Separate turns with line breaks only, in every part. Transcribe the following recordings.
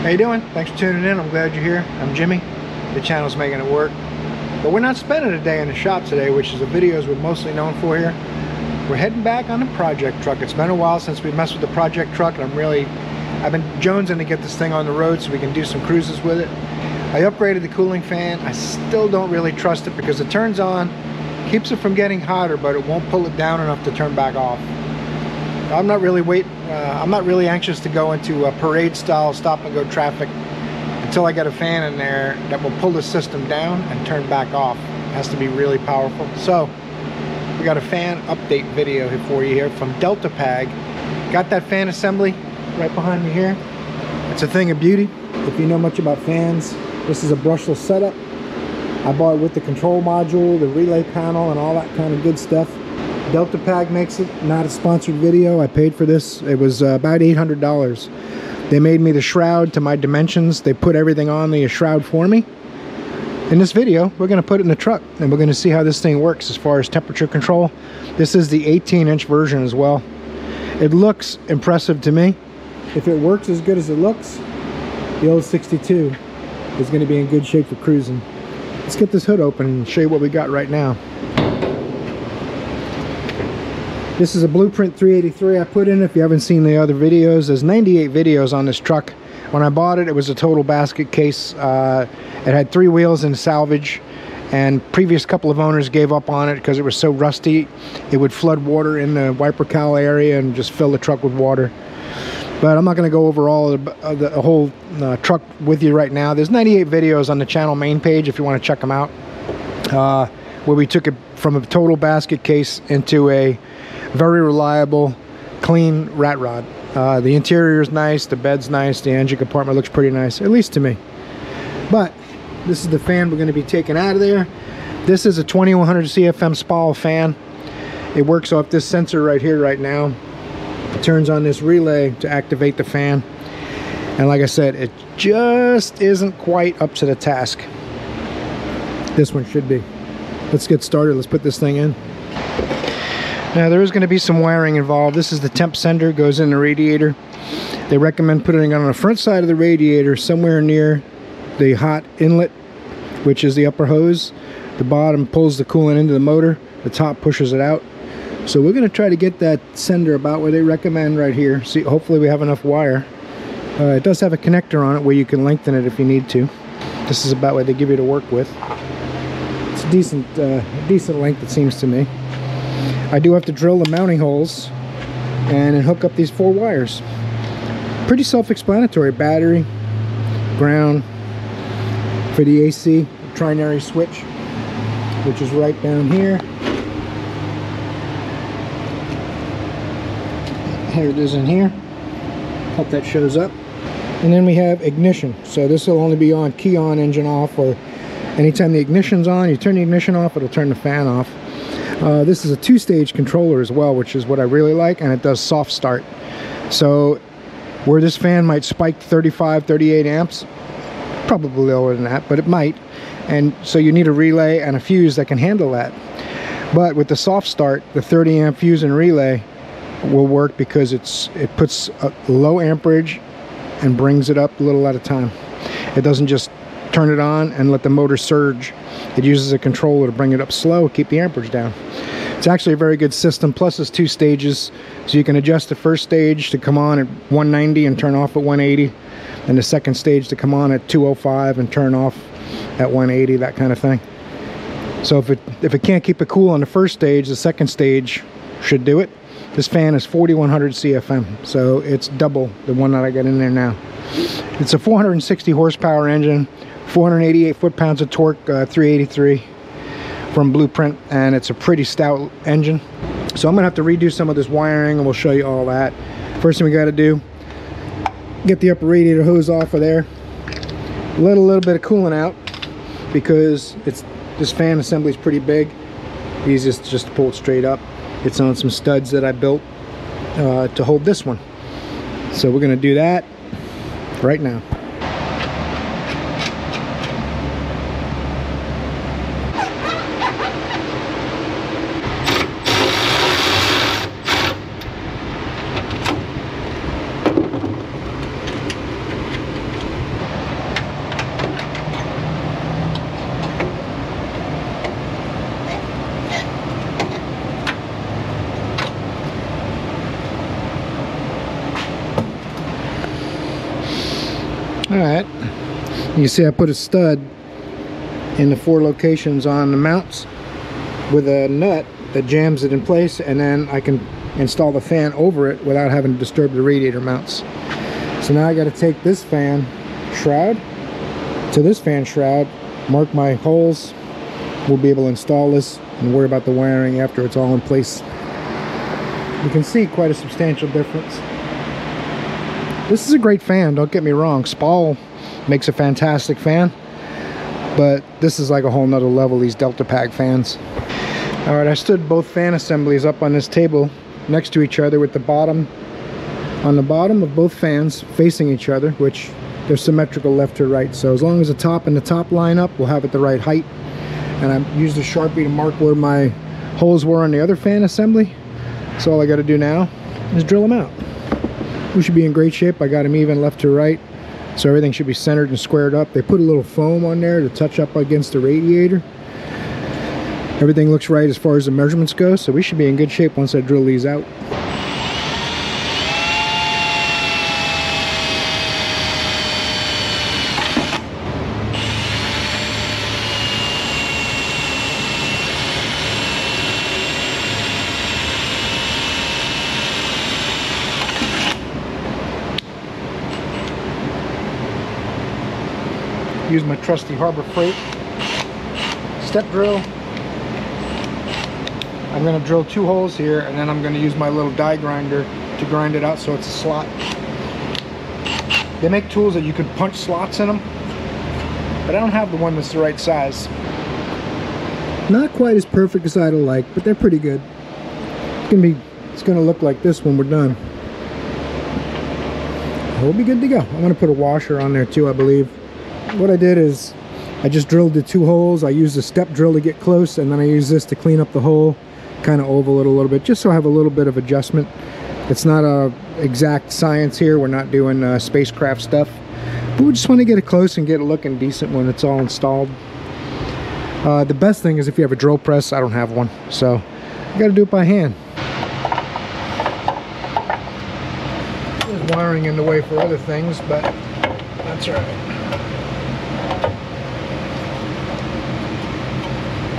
How you doing? Thanks for tuning in. I'm glad you're here. I'm Jimmy. The channel's making it work. But we're not spending a day in the shop today, which is the videos we're mostly known for here. We're heading back on the project truck. It's been a while since we messed with the project truck, and I've been jonesing to get this thing on the road so we can do some cruises with it. I upgraded the cooling fan. I still don't really trust it because it turns on, keeps it from getting hotter, but it won't pull it down enough to turn back off. I'm not really anxious to go into a parade style stop and go traffic until I get a fan in there that will pull the system down and turn back off. It has to be really powerful. So we got a fan update video here for you here from Delta PAG. Got that fan assembly right behind me here. It's a thing of beauty. If you know much about fans, this is a brushless setup. I bought it with the control module, the relay panel, and all that kind of good stuff. Delta PAG makes it, not a sponsored video. I paid for this. It was about $800. They made me the shroud to my dimensions. They put everything on the shroud for me. In this video, we're going to put it in the truck, and we're going to see how this thing works as far as temperature control. This is the 18-inch version as well. It looks impressive to me. If it works as good as it looks, the old 62 is going to be in good shape for cruising. Let's get this hood open and show you what we got right now. This is a Blueprint 383 I put in. If you haven't seen the other videos, there's 98 videos on this truck. When I bought it, it was a total basket case. It had 3 wheels and salvage, and previous couple of owners gave up on it because it was so rusty. It would flood water in the wiper cowl area and just fill the truck with water. But I'm not going to go over all of the whole truck with you right now. There's 98 videos on the channel main page if you want to check them out, where we took it from a total basket case into a very reliable, clean rat rod. The interior is nice, the bed's nice, the engine compartment looks pretty nice, at least to me. But this is the fan we're going to be taking out of there. This is a 2100 CFM SPAL fan. It works off this sensor right here right now. It turns on this relay to activate the fan. And like I said, it just isn't quite up to the task. This one should be. Let's get started. Let's put this thing in. Now there is going to be some wiring involved. This is the temp sender, goes in the radiator. They recommend putting it on the front side of the radiator, somewhere near the hot inlet, which is the upper hose. The bottom pulls the coolant into the motor, the top pushes it out. So we're going to try to get that sender about where they recommend right here. See, hopefully we have enough wire. It does have a connector on it where you can lengthen it if you need to. This is about what they give you to work with. It's a decent length, it seems to me. I do have to drill the mounting holes and then hook up these 4 wires. Pretty self-explanatory. Battery, ground, for the AC, trinary switch, which is right down here. Here it is in here. Hope that shows up. And then we have ignition. So this will only be on key on, engine off, or anytime the ignition's on, you turn the ignition off, it'll turn the fan off. This is a 2-stage controller as well, which is what I really like, and it does soft start. So where this fan might spike 35, 38 amps, probably lower than that, but it might. And so you need a relay and a fuse that can handle that. But with the soft start, the 30 amp fuse and relay will work because it puts a low amperage and brings it up a little at a time. It doesn't just turn it on and let the motor surge. It uses a controller to bring it up slow, keep the amperage down. It's actually a very good system, plus it's 2 stages, so you can adjust the first stage to come on at 190 and turn off at 180, and the second stage to come on at 205 and turn off at 180, that kind of thing. So if it can't keep it cool on the first stage, the second stage should do it. This fan is 4100 CFM, so it's double the one that I got in there now. It's a 460 horsepower engine, 488 foot-pounds of torque, 383 from Blueprint, and it's a pretty stout engine. So I'm gonna have to redo some of this wiring, and we'll show you all that. First thing we got to do, get the upper radiator hose off of there, let a little bit of coolant out because this fan assembly is pretty big. Easiest just to pull it straight up. It's on some studs that I built to hold this one. So we're gonna do that right now. Alright, you see I put a stud in the 4 locations on the mounts with a nut that jams it in place, and then I can install the fan over it without having to disturb the radiator mounts. So now I got to take this fan shroud to this fan shroud, mark my holes. We'll be able to install this and worry about the wiring after it's all in place. You can see quite a substantial difference. This is a great fan, don't get me wrong. Spall makes a fantastic fan, but this is like a whole nother level, these Delta PAG fans. Alright, I stood both fan assemblies up on this table next to each other with the bottom on the bottom of both fans facing each other, which they're symmetrical left to right. So as long as the top and the top line up, we'll have it the right height. And I used a Sharpie to mark where my holes were on the other fan assembly. So all I got to do now is drill them out. We should be in great shape. I got them even left to right, so everything should be centered and squared up. They put a little foam on there to touch up against the radiator. Everything looks right as far as the measurements go, so we should be in good shape once I drill these out. Use my trusty Harbor Freight step drill. I'm going to drill 2 holes here, and then I'm going to use my little die grinder to grind it out so it's a slot. They make tools that you could punch slots in them, but I don't have the one that's the right size. Not quite as perfect as I'd like, but they're pretty good. It's going to look like this when we're done. We'll be good to go. I'm going to put a washer on there too, I believe. What I did is I just drilled the 2 holes. I used a step drill to get close, and then I used this to clean up the hole, kind of oval it a little bit, just so I have a little bit of adjustment. It's not a exact science here. We're not doing spacecraft stuff, but we just want to get it close and get it looking decent when it's all installed. The best thing is if you have a drill press. I don't have one, so you got to do it by hand. There's wiring in the way for other things, but that's all right.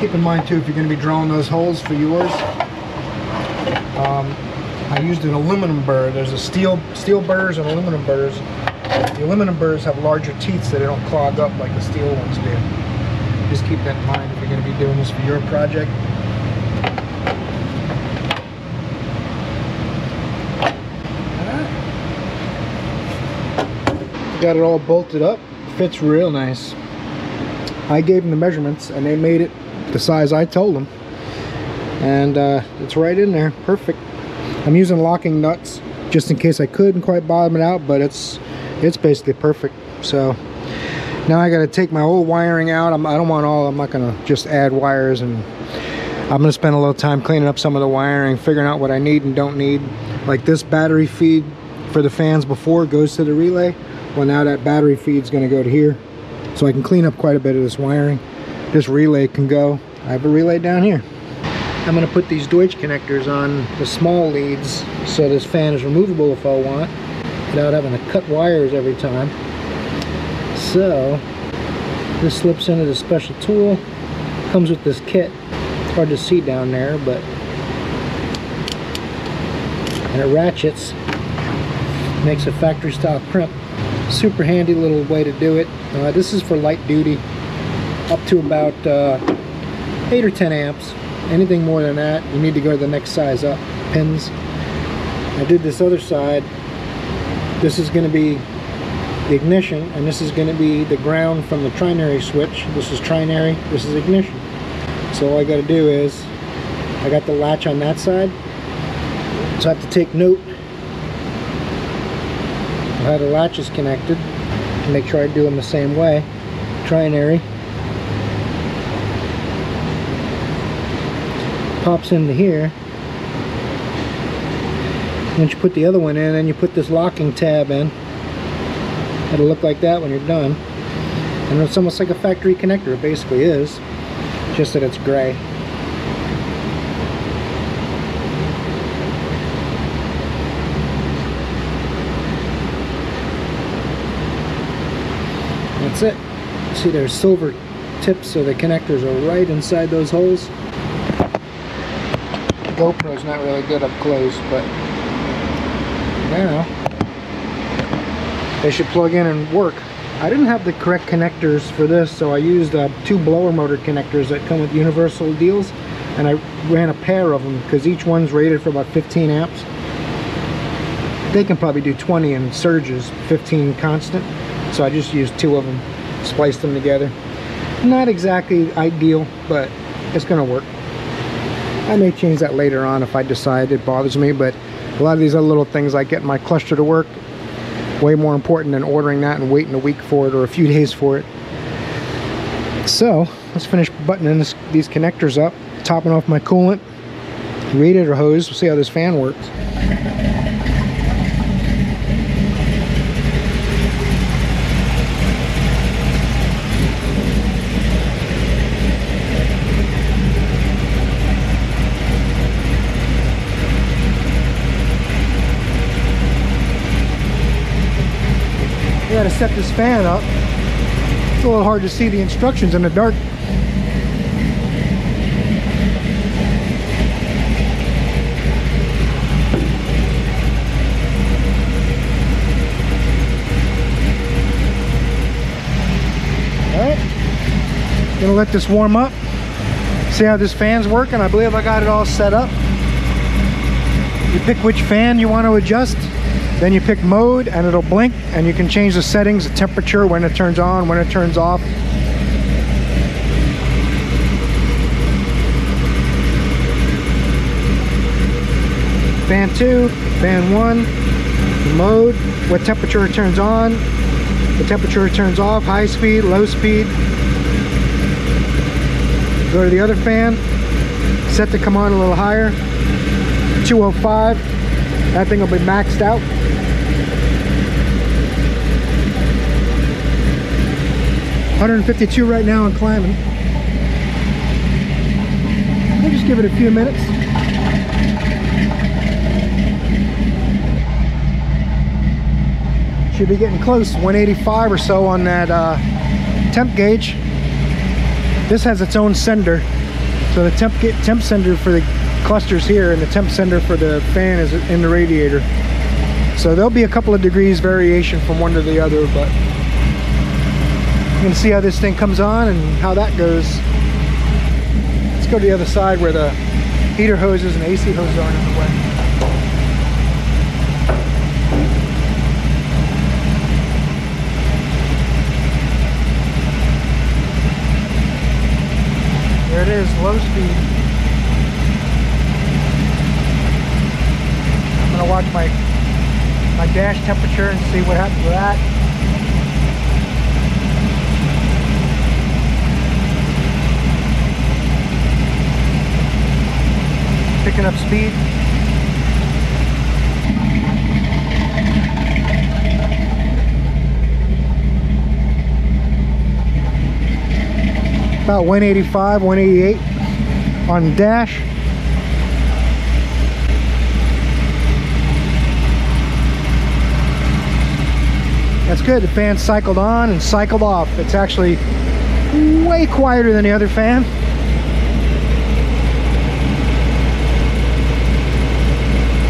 Keep in mind too, if you're going to be drilling those holes for yours, I used an aluminum burr. There's a steel burrs and aluminum burrs. The aluminum burrs have larger teeth so they don't clog up like the steel ones do. Just keep that in mind if you're going to be doing this for your project. Got it all bolted up. Fits real nice. I gave them the measurements and they made it the size I told them, and it's right in there, perfect. I'm using locking nuts just in case I couldn't quite bottom it out, but it's basically perfect. So now I got to take my old wiring out. I don't want all. I'm not going to just add wires, and I'm going to spend a little time cleaning up some of the wiring, figuring out what I need and don't need. Like this battery feed for the fans before goes to the relay. Well, now that battery feed's going to go to here, so I can clean up quite a bit of this wiring. This relay can go. I have a relay down here. I'm going to put these Deutsch connectors on the small leads so this fan is removable if I want, without having to cut wires every time. So this slips into the special tool. Comes with this kit. It's hard to see down there, but and it ratchets. Makes a factory style crimp. Super handy little way to do it. This is for light duty, up to about 8 or 10 amps. Anything more than that, you need to go to the next size up. Pins. I did this other side. This is going to be the ignition, and this is going to be the ground from the trinary switch. This is trinary, this is ignition. So all I got to do is, I got the latch on that side, so I have to take note of how the latch is connected to make sure I do them the same way. Trinary pops into here. Once you put the other one in, then you put this locking tab in. It'll look like that when you're done. And it's almost like a factory connector. It basically is, just that it's gray. That's it. See, there's silver tips, so the connectors are right inside those holes. The GoPro's not really good up close, but now they should plug in and work. I didn't have the correct connectors for this, so I used 2 blower motor connectors that come with universal deals, and I ran a pair of them because each one's rated for about 15 amps. They can probably do 20 in surges, 15 constant, so I just used 2 of them, spliced them together. Not exactly ideal, but it's gonna work. I may change that later on if I decide it bothers me, but a lot of these other little things like getting my cluster to work, way more important than ordering that and waiting a week for it or a few days for it. So let's finish buttoning these connectors up, topping off my coolant, radiator hose. We'll see how this fan works. I gotta set this fan up. It's a little hard to see the instructions in the dark. Alright, gonna let this warm up, see how this fan's working. I believe I got it all set up. You pick which fan you want to adjust. Then you pick mode and it'll blink, and you can change the settings, the temperature, when it turns on, when it turns off. Fan 2, fan 1, the mode, what temperature it turns on, the temperature it turns off, high speed, low speed. Go to the other fan, set to come on a little higher, 205, that thing will be maxed out. $152 right now and climbing. We'll just give it a few minutes. Should be getting close, 185 or so on that temp gauge. This has its own sender. So the temp sender for the clusters here, and the temp sender for the fan is in the radiator. So there'll be a couple of degrees variation from one to the other, but you can see how this thing comes on and how that goes. Let's go to the other side where the heater hoses and AC hoses aren't in the way. There it is, low speed. I'm gonna watch my dash temperature and see what happens with that. Picking up speed. About 185, 188 on the dash. That's good. The fan cycled on and cycled off. It's actually way quieter than the other fan.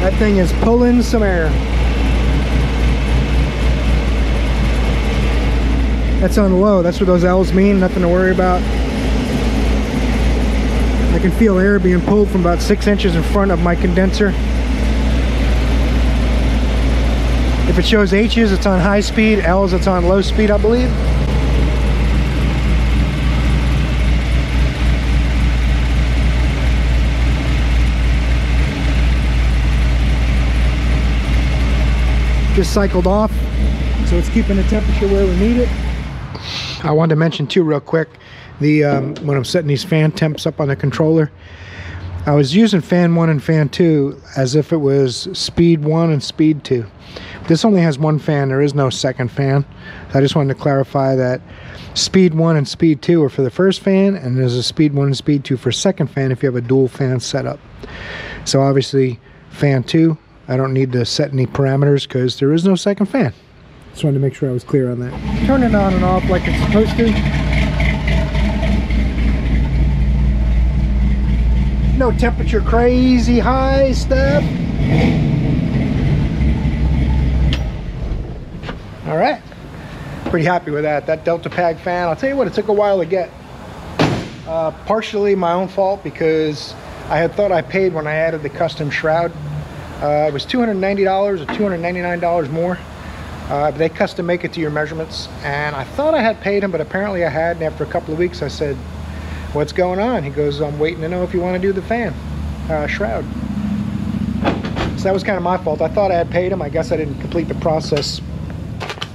That thing is pulling some air. That's on low. That's what those L's mean. Nothing to worry about. I can feel air being pulled from about 6 inches in front of my condenser. If it shows H's, it's on high speed. L's, it's on low speed, I believe. Just cycled off, so it's keeping the temperature where we need it. I wanted to mention too real quick, when I'm setting these fan temps up on the controller, I was using fan 1 and fan 2 as if it was speed 1 and speed 2. This only has one fan, there is no second fan. So I just wanted to clarify that speed 1 and speed 2 are for the first fan, and there's a speed 1 and speed 2 for second fan if you have a dual fan setup. So obviously fan 2, I don't need to set any parameters because there is no second fan. Just wanted to make sure I was clear on that. Turn it on and off like it's supposed to. No temperature crazy high stuff. All right, pretty happy with that. That Delta PAG fan, I'll tell you what, it took a while to get. Partially my own fault because I had thought I paid when I added the custom shroud. It was $290 or $299 more. They custom make it to your measurements, and I thought I had paid him, but apparently I had. And after a couple of weeks I said, what's going on? He goes, I'm waiting to know if you want to do the fan shroud. So that was kind of my fault. I thought I had paid him. I guess I didn't complete the process.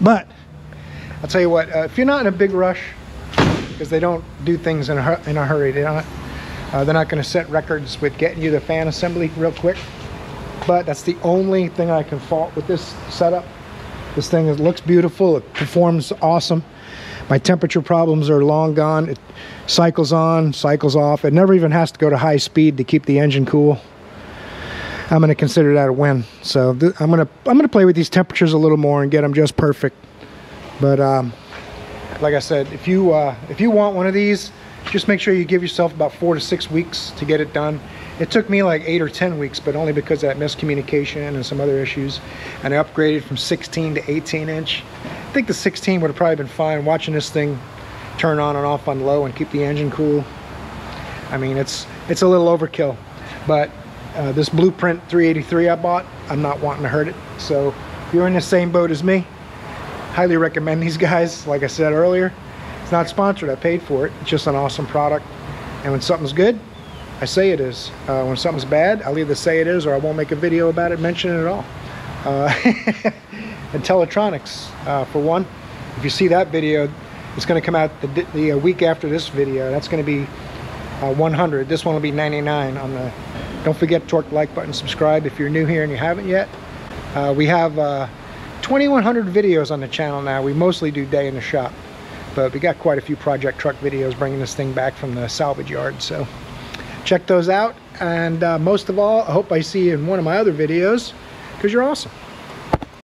But I'll tell you what, if you're not in a big rush, because they don't do things in a hurry, they're not going to set records with getting you the fan assembly real quick. But that's the only thing I can fault with this setup. This thing, it looks beautiful, it performs awesome. My temperature problems are long gone. It cycles on, cycles off. It never even has to go to high speed to keep the engine cool. I'm going to consider that a win. So I'm going to play with these temperatures a little more and get them just perfect. But like I said, if you want one of these, just make sure you give yourself about 4 to 6 weeks to get it done. It took me like 8 or 10 weeks, but only because of that miscommunication and some other issues. And I upgraded from 16 to 18 inch. I think the 16 would have probably been fine. Watching this thing turn on and off on low and keep the engine cool, I mean, it's a little overkill. But this Blueprint 383 I bought, I'm not wanting to hurt it. So if you're in the same boat as me, highly recommend these guys. Like I said earlier, it's not sponsored, I paid for it. It's just an awesome product. And when something's good, I say it is. When something's bad, I'll either say it is or I won't make a video about it, mention it at all. And Teletronics, for one, if you see that video, it's going to come out the week after this video. That's going to be 100. This one will be 99 on the. Don't forget to torque the like button, subscribe if you're new here and you haven't yet. We have 2,100 videos on the channel now. We mostly do day in the shop, but we got quite a few project truck videos bringing this thing back from the salvage yard. So check those out, and most of all, I hope I see you in one of my other videos, because you're awesome.